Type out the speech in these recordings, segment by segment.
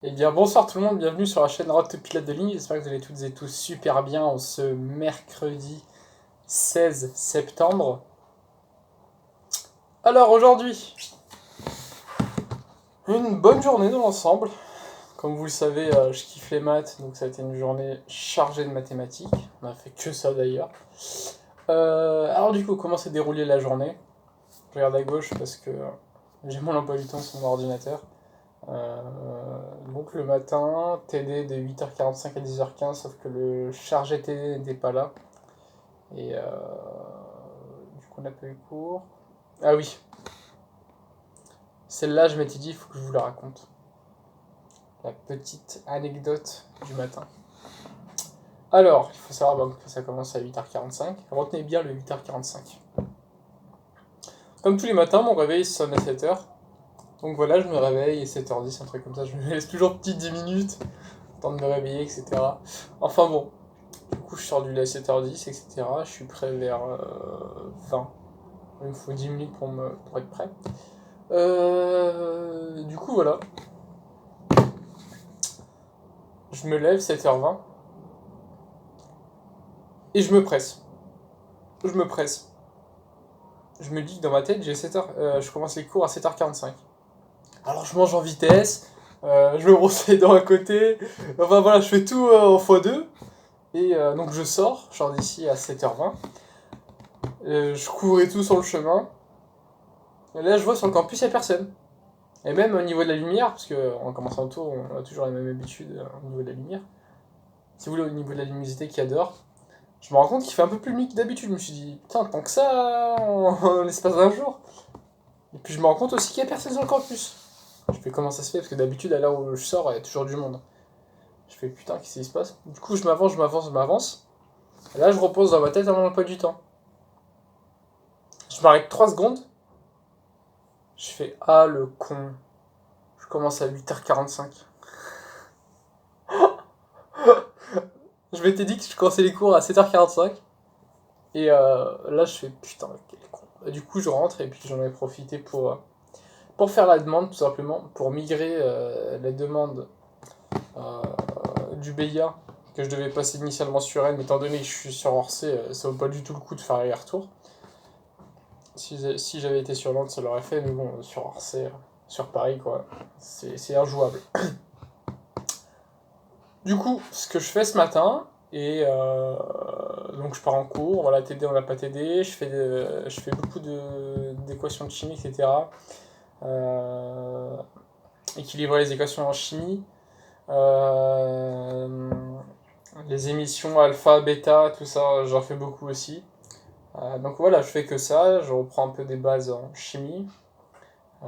Eh bien, bonsoir tout le monde, bienvenue sur la chaîne Road to Pilote de ligne. J'espère que vous allez toutes et tous super bien en ce mercredi 16 septembre. Alors aujourd'hui, une bonne journée dans l'ensemble. Comme vous le savez, je kiffe les maths, donc ça a été une journée chargée de mathématiques. On a fait que ça d'ailleurs. Alors du coup, comment s'est déroulée la journée? Je regarde à gauche parce que j'ai mon emploi du temps sur mon ordinateur. Euh, donc le matin, TD de 8h45 à 10h15, sauf que le chargé TD n'était pas là. Et du coup on n'a pas eu cours. Ah oui, celle-là je m'étais dit, il faut que je vous la raconte. La petite anecdote du matin. Alors, il faut savoir que ça commence à 8h45. Retenez bien le 8h45. Comme tous les matins, mon réveil sonne à 7h. Donc voilà, je me réveille et 7h10, un truc comme ça. Je me laisse toujours petit 10 minutes, temps de me réveiller, etc. Enfin bon, du coup, je sors du lit à 7h10, etc. Je suis prêt vers 20. Il me faut 10 minutes pour être prêt. Du coup, voilà. Je me lève 7h20 et je me presse. Je me presse. Je me dis que dans ma tête, je commence les cours à 7h45. Alors je mange en vitesse, je me brosse les dents à côté. Enfin voilà, je fais tout en x2. Et donc je sors d'ici à 7h20. Je cours et tout sur le chemin. Et là, je vois sur le campus, il n'y a personne. Et même au niveau de la lumière, parce qu'en commençant le tour, on a toujours les mêmes habitudes au niveau de la lumière. Si vous voulez, au niveau de la luminosité qu'il y a dehors, je me rends compte qu'il fait un peu plus nuit que d'habitude. Je me suis dit, putain, tant que ça, en l'espace d'un jour. Et puis je me rends compte aussi qu'il n'y a personne sur le campus. Je fais comment ça se fait, parce que d'habitude, à l'heure où je sors, il y a toujours du monde. Je fais putain, qu'est-ce qui se passe? Du coup, je m'avance. Et là, je repose dans ma tête à mon emploi du temps. Je m'arrête 3 secondes. Je fais, ah le con. Je commence à 8h45. Je m'étais dit que je commençais les cours à 7h45. Et là, je fais putain, quel con. Du coup, je rentre et puis j'en ai profité pour faire la demande, tout simplement, pour migrer la demande euh, du BIA que je devais passer initialement sur Rennes, étant donné que je suis sur Orsay, ça vaut pas du tout le coup de faire aller-retour. Si j'avais été sur Nantes, ça l'aurait fait, mais bon, sur Orsay, sur Paris, quoi, c'est injouable. Du coup, ce que je fais ce matin, et donc je pars en cours, voilà, TD, on n'a pas TD, je fais beaucoup d'équations de chimie, etc. Euh, équilibrer les équations en chimie, euh, les émissions alpha, bêta, tout ça, j'en fais beaucoup aussi. Donc voilà, je fais que ça, je reprends un peu des bases en chimie, euh,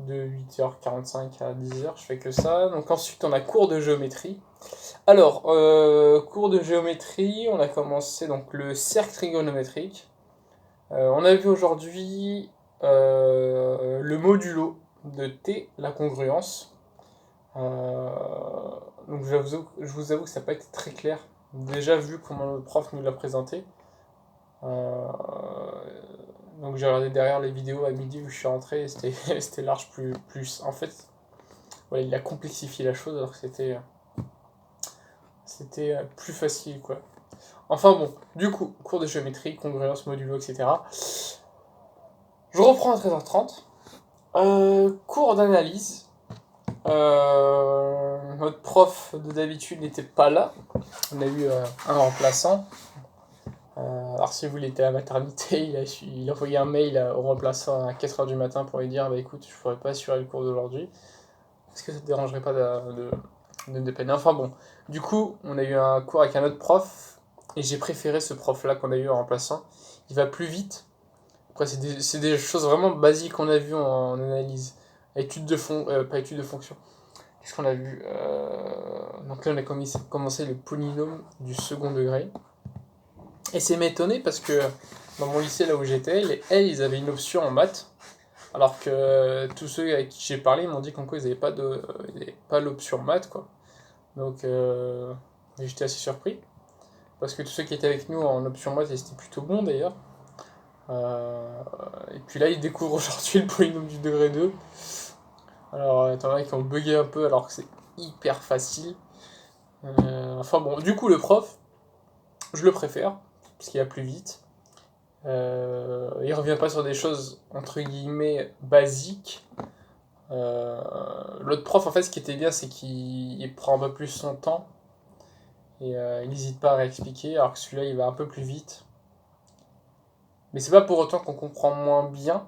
de 8h45 à 10h, je fais que ça. Donc ensuite, on a cours de géométrie. Alors, cours de géométrie, on a commencé donc le cercle trigonométrique. On a vu aujourd'hui le modulo de T, la congruence. Euh, donc je vous avoue que ça n'a pas été très clair. Déjà vu comment le prof nous l'a présenté. Euh, donc j'ai regardé derrière les vidéos à midi où je suis rentré et c'était large plus. En fait, voilà, il a complexifié la chose alors que c'était plus facile quoi. Enfin bon, du coup, cours de géométrie, congruence, modulo, etc. Je reprends à 13h30. Cours d'analyse. Notre prof de d'habitude n'était pas là. On a eu un remplaçant. Alors si vous il était à la maternité, il a envoyé un mail au remplaçant à 4h du matin pour lui dire bah écoute, je ne pourrais pas assurer le cours d'aujourd'hui. Est-ce que ça te dérangerait pas de dépanner? Enfin bon, du coup, on a eu un cours avec un autre prof et j'ai préféré ce prof-là qu'on a eu en remplaçant. Il va plus vite. Après, c'est des choses vraiment basiques qu'on a vues en analyse. Pas étude de fonction. Qu'est-ce qu'on a vu? Donc là, on a commencé le polynôme du second degré. Et c'est m'étonner parce que dans mon lycée, là où j'étais, ils avaient une option en maths. Alors que tous ceux avec qui j'ai parlé m'ont dit qu'en quoi ils n'avaient pas l'option maths, quoi. Donc j'étais assez surpris. Parce que tous ceux qui étaient avec nous en option maths, c'était plutôt bon d'ailleurs. Euh, et puis là, ils découvrent aujourd'hui le polynôme du degré 2. Alors, t'en as qui ont bugué un peu alors que hyper facile. Enfin bon, du coup le prof, je le préfère, parce qu'il va plus vite. Il revient pas sur des choses entre guillemets basiques. L'autre prof, en fait, ce qui était bien, c'est qu'il prend un peu plus son temps et il n'hésite pas à réexpliquer, alors que celui-là, il va un peu plus vite. Mais c'est pas pour autant qu'on comprend moins bien.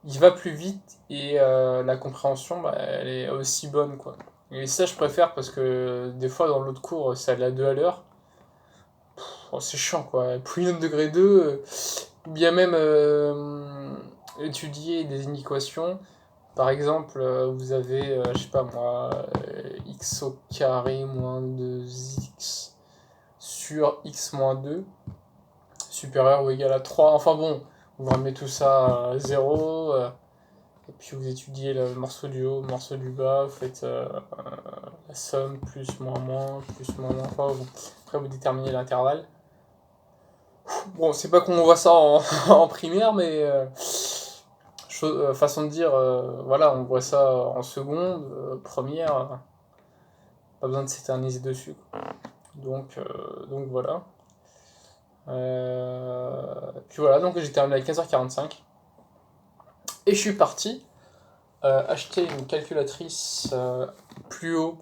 Il va plus vite et la compréhension, bah, elle est aussi bonne, quoi. Et ça, je préfère parce que des fois, dans l'autre cours, ça allait à 2 à l'heure. Oh, c'est chiant, quoi. Polynôme degré 2, ou bien même étudier des inéquations. Par exemple, vous avez, je sais pas moi, x au carré moins 2x sur x moins 2 supérieur ou égal à 3. Enfin bon, vous ramenez tout ça à 0, et puis vous étudiez le morceau du haut, le morceau du bas, vous faites la somme, plus, moins, plus, moins. Enfin, bon. Après, vous déterminez l'intervalle. Bon, c'est pas qu'on voit ça en, en primaire, mais façon de dire, voilà, on voit ça en seconde, première, pas besoin de s'éterniser dessus, quoi. Donc voilà. Puis voilà, donc j'ai terminé à 15h45. Et je suis parti acheter une calculatrice plus haut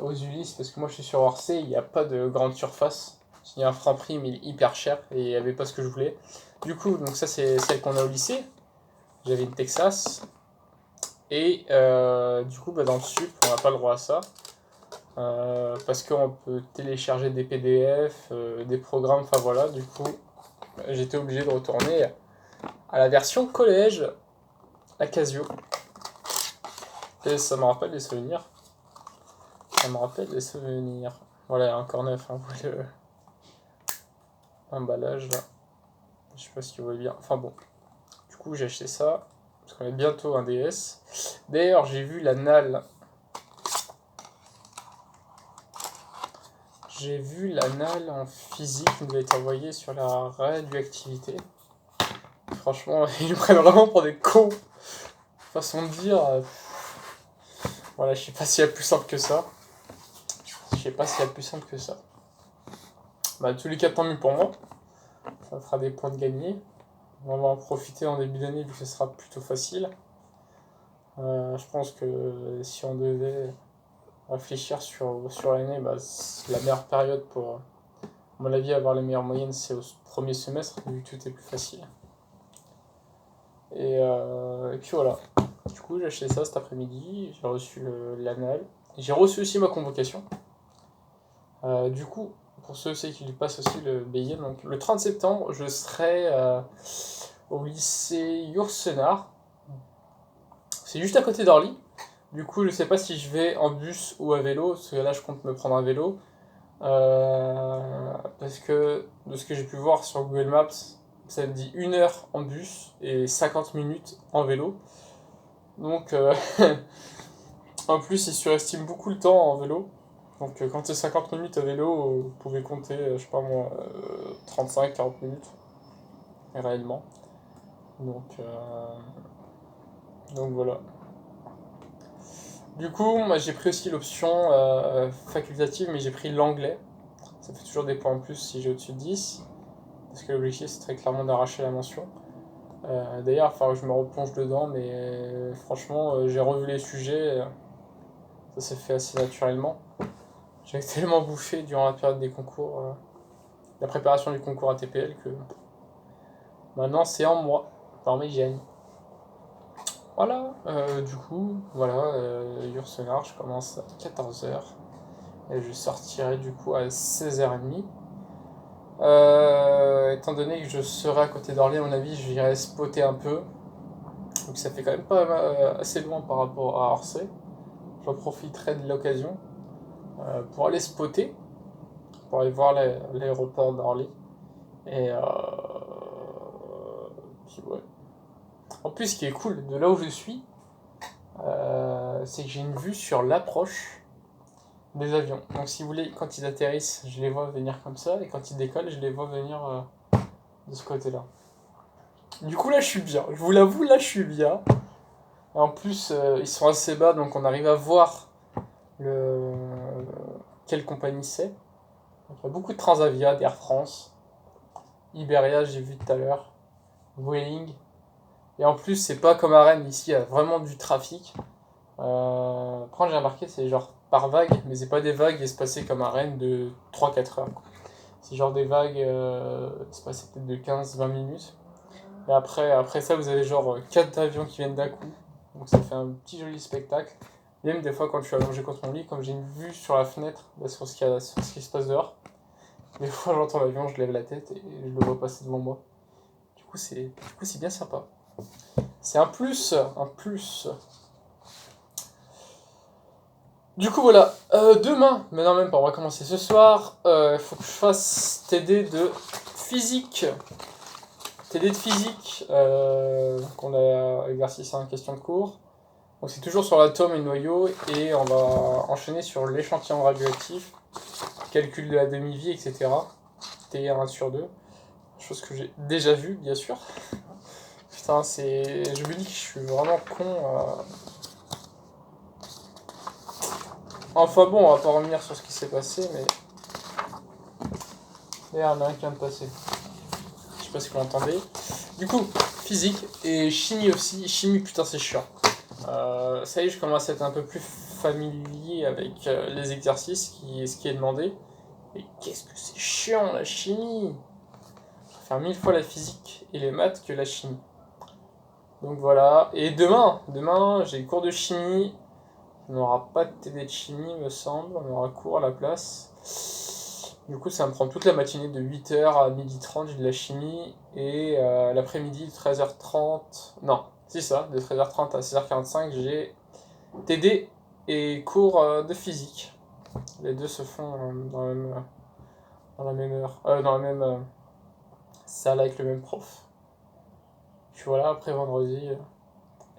aux Ulysse, parce que moi je suis sur Orsay, il n'y a pas de grande surface. Il y a un Franprix, mais il est hyper cher et il n'y avait pas ce que je voulais. Du coup, donc ça c'est celle qu'on a au lycée. J'avais une Texas. Et du coup, bah, dans le sup, on n'a pas le droit à ça. Parce qu'on peut télécharger des PDF, des programmes, enfin voilà. Du coup, j'étais obligé de retourner à la version collège, à Casio. Et ça me rappelle des souvenirs. Ça me rappelle des souvenirs. Voilà, encore neuf, hein, vous voyez l'emballage là. Je sais pas si vous voyez bien. Enfin bon. Du coup, j'ai acheté ça. Parce qu'on a bientôt un DS. D'ailleurs, j'ai vu la NAL. J'ai vu la NAL en physique qui nous a été envoyée sur la radioactivité. Franchement, ils nous prennent vraiment pour des cons. Façon de dire. Voilà, je sais pas s'il y a plus simple que ça. Je sais pas s'il y a plus simple que ça. Bah, tous les cas, tant mieux pour moi. Ça fera des points de gagner. On va en profiter en début d'année vu que ce sera plutôt facile. Je pense que si on devait réfléchir sur l'année, bah, c'est la meilleure période pour, à mon avis, avoir les meilleures moyennes, c'est au premier semestre, vu que tout est plus facile. Et puis voilà. Du coup, j'ai acheté ça cet après-midi, j'ai reçu l'annual. J'ai reçu aussi ma convocation. Du coup, pour ceux qui lui passent aussi le billet, donc le 30 septembre, je serai au lycée Yourcenar. C'est juste à côté d'Orly. Du coup, je sais pas si je vais en bus ou à vélo, parce que là, je compte me prendre un vélo. Parce que, de ce que j'ai pu voir sur Google Maps, ça me dit 1 heure en bus et 50 minutes en vélo. Donc, en plus, ils surestiment beaucoup le temps en vélo. Donc, quand c'est 50 minutes à vélo, vous pouvez compter, je sais pas moi, 35-40 minutes, réellement. Donc voilà. Du coup, moi j'ai pris aussi l'option facultative, mais j'ai pris l'anglais. Ça fait toujours des points en plus si j'ai au-dessus de 10. Parce que l'objectif c'est très clairement d'arracher la mention. D'ailleurs, enfin, je me replonge dedans, mais franchement, j'ai revu les sujets. Ça s'est fait assez naturellement. J'ai tellement bouffé durant la période des concours, la préparation du concours ATPL, que maintenant c'est en moi, par mes gènes. Voilà, du coup, voilà, Yourcenar, je commence à 14h. Et je sortirai du coup à 16h30. Étant donné que je serai à côté d'Orly, à mon avis, j'irai spotter un peu. Donc ça fait quand même pas assez loin par rapport à Orsay. J'en profiterai de l'occasion pour aller spotter, pour aller voir l'aéroport d'Orly. Et puis ouais. En plus, ce qui est cool de là où je suis, c'est que j'ai une vue sur l'approche des avions. Donc si vous voulez, quand ils atterrissent, je les vois venir comme ça, et quand ils décollent, je les vois venir de ce côté-là. Du coup là je suis bien, je vous l'avoue, là je suis bien. Et en plus, ils sont assez bas, donc on arrive à voir le... quelle compagnie c'est. Donc, il y a beaucoup de Transavia, d'Air France, Iberia, j'ai vu tout à l'heure, Vueling. Et en plus, c'est pas comme à Rennes, ici, il y a vraiment du trafic. Quand j'ai remarqué, c'est genre par vague, mais c'est pas des vagues espacées comme à Rennes de 3-4 heures. C'est genre des vagues espacées peut-être de 15-20 minutes. Et après ça, vous avez genre 4 avions qui viennent d'un coup. Donc ça fait un petit joli spectacle. Même des fois, quand je suis allongé contre mon lit, comme j'ai une vue sur la fenêtre sur sur ce qui se passe dehors, des fois j'entends l'avion, je lève la tête et je le vois passer devant moi. Du coup, c'est bien sympa. C'est un plus, un plus. Du coup, voilà. Demain, mais non, même pas, on va commencer ce soir. Il faut que je fasse TD de physique. TD de physique. Donc, on a exercice 1, question de cours. Donc, c'est toujours sur l'atome et le noyau. Et on va enchaîner sur l'échantillon radioactif, calcul de la demi-vie, etc. T1 sur 2. Chose que j'ai déjà vue, bien sûr. Putain, je me dis que je suis vraiment con. Enfin bon, on va pas revenir sur ce qui s'est passé, mais. D'ailleurs, il y en a un qui vient de passer. Je sais pas si vous l'entendez. Du coup, physique et chimie aussi. Chimie, putain, c'est chiant. Ça y est, je commence à être un peu plus familier avec les exercices, ce qui est demandé. Mais qu'est-ce que c'est chiant, la chimie! Je préfère 1000 fois la physique et les maths que la chimie. Donc voilà. Et demain, j'ai cours de chimie. On n'aura pas de TD de chimie, me semble. On aura cours à la place. Du coup, ça va me prendre toute la matinée de 8h à 12h30, j'ai de la chimie. Et l'après-midi, de 13h30. Non, c'est ça, de 13h30 à 16h45, j'ai TD et cours de physique. Les deux se font dans la même heure. Dans la même salle avec le même prof. Puis voilà, après vendredi.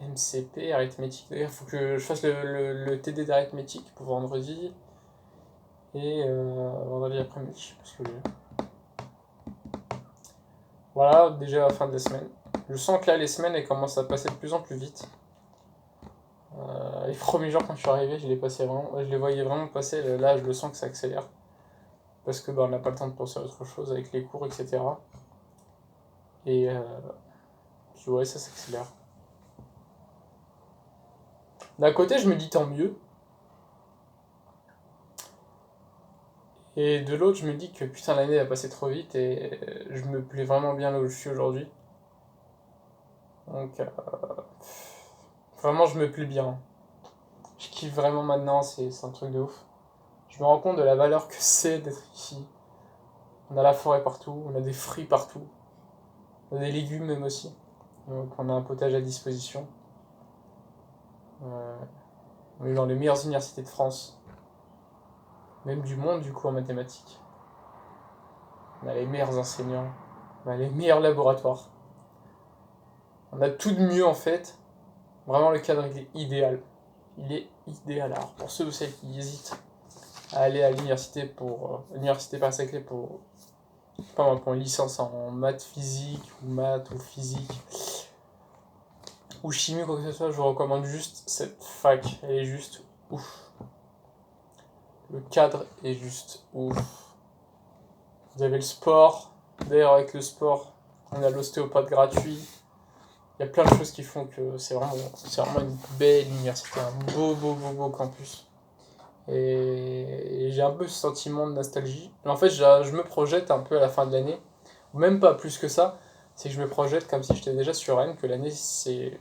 MCP, arithmétique. D'ailleurs, il faut que je fasse le TD d'arithmétique pour vendredi. Et vendredi après-midi. Parce que voilà, déjà la fin de la semaine. Je sens que là, les semaines, elles commencent à passer de plus en plus vite. Les premiers jours, quand je suis arrivé, je les voyais vraiment passer. Là, je le sens que ça accélère. Parce que on n'a pas le temps de penser à autre chose avec les cours, etc. Et puis ouais, ça s'accélère. D'un côté, je me dis tant mieux. Et de l'autre, je me dis que putain, l'année a passé trop vite et je me plais vraiment bien là où je suis aujourd'hui. Donc, vraiment, je me plais bien. Je kiffe vraiment maintenant, c'est un truc de ouf. Je me rends compte de la valeur que c'est d'être ici. On a la forêt partout, on a des fruits partout, on a des légumes même aussi. Donc, on a un potage à disposition. On est dans les meilleures universités de France, même du monde du coup en mathématiques. On a les meilleurs enseignants, on a les meilleurs laboratoires. On a tout de mieux en fait. Vraiment, le cadre il est idéal. Il est idéal. Alors, pour ceux ou celles qui hésitent à aller à l'université l'université Paris-Saclay pour une licence en maths physique ou maths ou physique ou chimie, quoi que ce soit, je vous recommande juste cette fac. Elle est juste ouf. Le cadre est juste ouf. Vous avez le sport. D'ailleurs, avec le sport, on a l'ostéopathe gratuit. Il y a plein de choses qui font que c'est vraiment une belle université, un beau campus. Et j'ai un peu ce sentiment de nostalgie. Mais en fait, je me projette un peu à la fin de l'année, ou même pas plus que ça. C'est que je me projette comme si j'étais déjà sur Rennes, que l'année c'est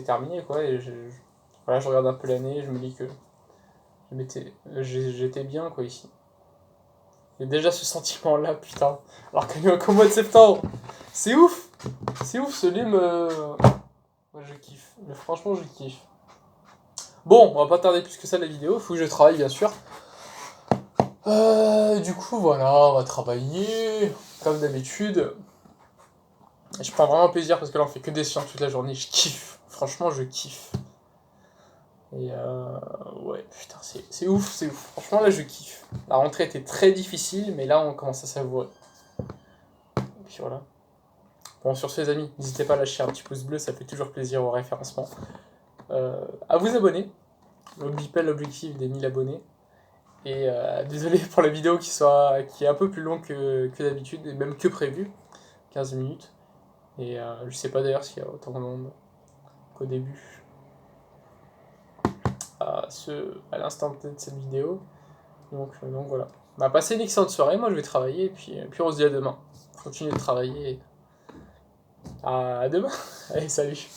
terminé, quoi. Et voilà, je regarde un peu l'année, je me dis que j'étais bien, quoi, ici. Et déjà ce sentiment-là, putain. Alors qu'on est qu'au mois de septembre. C'est ouf! C'est ouf, ce livre Moi, je kiffe. Mais franchement, je kiffe. Bon, on va pas tarder plus que ça la vidéo. Faut que je travaille, bien sûr. Du coup, voilà, on va travailler. Comme d'habitude. Je prends vraiment plaisir parce que là, on fait que des sciences toute la journée. Je kiffe. Franchement, je kiffe. Et ouais, putain, c'est ouf, c'est ouf. Franchement, là, je kiffe. La rentrée était très difficile, mais là, on commence à savourer. Et puis voilà. Bon, sur ce, les amis, n'hésitez pas à lâcher un petit pouce bleu, ça fait toujours plaisir au référencement. à vous abonner. N'oubliez pas l'objectif des 1000 abonnés. Et désolé pour la vidéo qui est un peu plus longue que d'habitude, et même que prévu, 15 minutes. Et je sais pas d'ailleurs s'il y a autant de monde qu'au début, à l'instant de cette vidéo. Donc voilà. Bah, passez une excellente soirée, moi je vais travailler, et puis on se dit à demain. Continuez de travailler. À demain. Allez, salut.